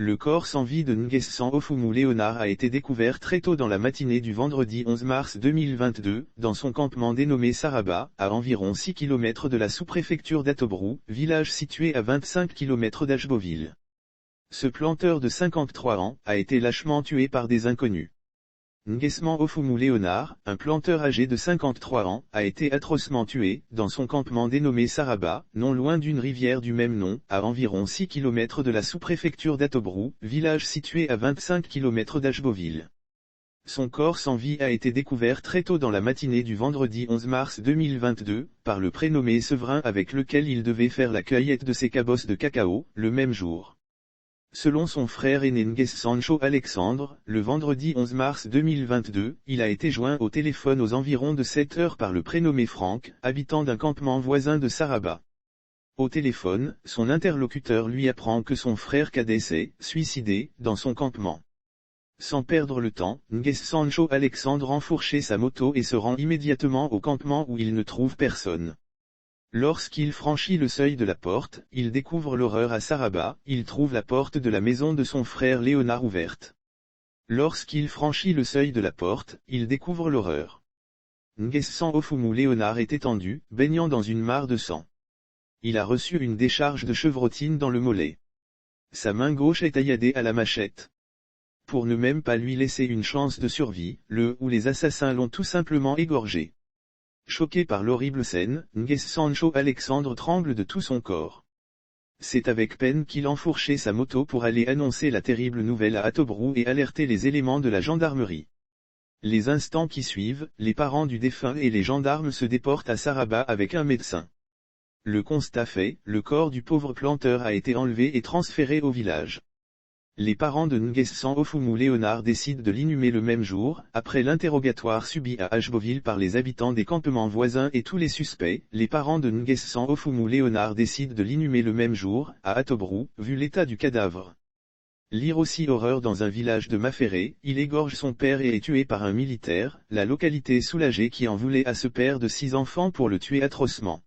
Le corps sans vie de Nguessan Ofumu Léonard a été découvert très tôt dans la matinée du vendredi 11 mars 2022, dans son campement dénommé Saraba, à environ 6 km de la sous-préfecture d'Atobrou, village situé à 25 km d'Ashboville. Ce planteur de 53 ans a été lâchement tué par des inconnus. Nguessan Ofumu Léonard, un planteur âgé de 53 ans, a été atrocement tué, dans son campement dénommé Saraba, non loin d'une rivière du même nom, à environ 6 km de la sous-préfecture d'Atobrou, village situé à 25 km d'Ashboville. Son corps sans vie a été découvert très tôt dans la matinée du vendredi 11 mars 2022, par le prénommé Séverin avec lequel il devait faire la cueillette de ses cabosses de cacao, le même jour. Selon son frère aîné Nguessan Alexandre, le vendredi 11 mars 2022, il a été joint au téléphone aux environs de 7 heures par le prénommé Franck, habitant d'un campement voisin de Saraba. Au téléphone, son interlocuteur lui apprend que son frère cadet s'est suicidé dans son campement. Sans perdre le temps, Nguessan Alexandre enfourchait sa moto et se rend immédiatement au campement où il ne trouve personne. Lorsqu'il franchit le seuil de la porte, il découvre l'horreur à Saraba, il trouve la porte de la maison de son frère Léonard ouverte. Lorsqu'il franchit le seuil de la porte, il découvre l'horreur. Nguessan Ofumu Léonard est étendu, baignant dans une mare de sang. Il a reçu une décharge de chevrotine dans le mollet. Sa main gauche est tailladée à la machette. Pour ne même pas lui laisser une chance de survie, le ou les assassins l'ont tout simplement égorgé. Choqué par l'horrible scène, Nguessan Alexandre tremble de tout son corps. C'est avec peine qu'il enfourchait sa moto pour aller annoncer la terrible nouvelle à Atobrou et alerter les éléments de la gendarmerie. Les instants qui suivent, les parents du défunt et les gendarmes se déportent à Saraba avec un médecin. Le constat fait, le corps du pauvre planteur a été enlevé et transféré au village. Les parents de Nguessan Ofumu Léonard décident de l'inhumer le même jour, après l'interrogatoire subi à Ashboville par les habitants des campements voisins et tous les suspects. Les parents de Nguessan Ofumu Léonard décident de l'inhumer le même jour, à Atobrou, vu l'état du cadavre. Lire aussi horreur dans un village de Maféré, il égorge son père et est tué par un militaire, la localité soulagée qui en voulait à ce père de 6 enfants pour le tuer atrocement.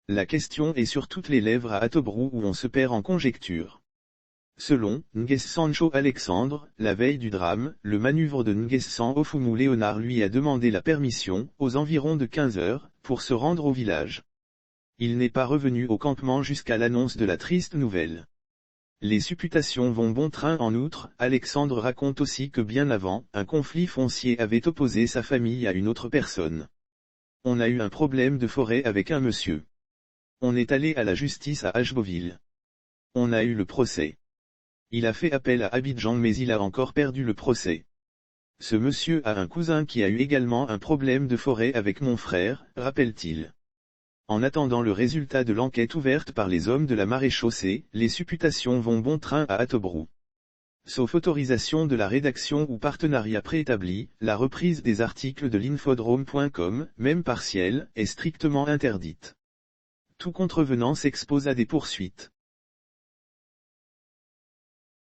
La question est sur toutes les lèvres à Atobrou où on se perd en conjectures. Selon Nguessan Alexandre, la veille du drame, le manœuvre de Nguessan Ofumu Léonard lui a demandé la permission, aux environs de 15 heures, pour se rendre au village. Il n'est pas revenu au campement jusqu'à l'annonce de la triste nouvelle. Les supputations vont bon train. En outre, Alexandre raconte aussi que bien avant, un conflit foncier avait opposé sa famille à une autre personne. On a eu un problème de forêt avec un monsieur. On est allé à la justice à Ashboville. On a eu le procès. Il a fait appel à Abidjan mais il a encore perdu le procès. Ce monsieur a un cousin qui a eu également un problème de forêt avec mon frère, rappelle-t-il. En attendant le résultat de l'enquête ouverte par les hommes de la maréchaussée, les supputations vont bon train à Atobrou. Sauf autorisation de la rédaction ou partenariat préétabli, la reprise des articles de l'infodrome.com, même partielle, est strictement interdite. Tout contrevenant s'expose à des poursuites.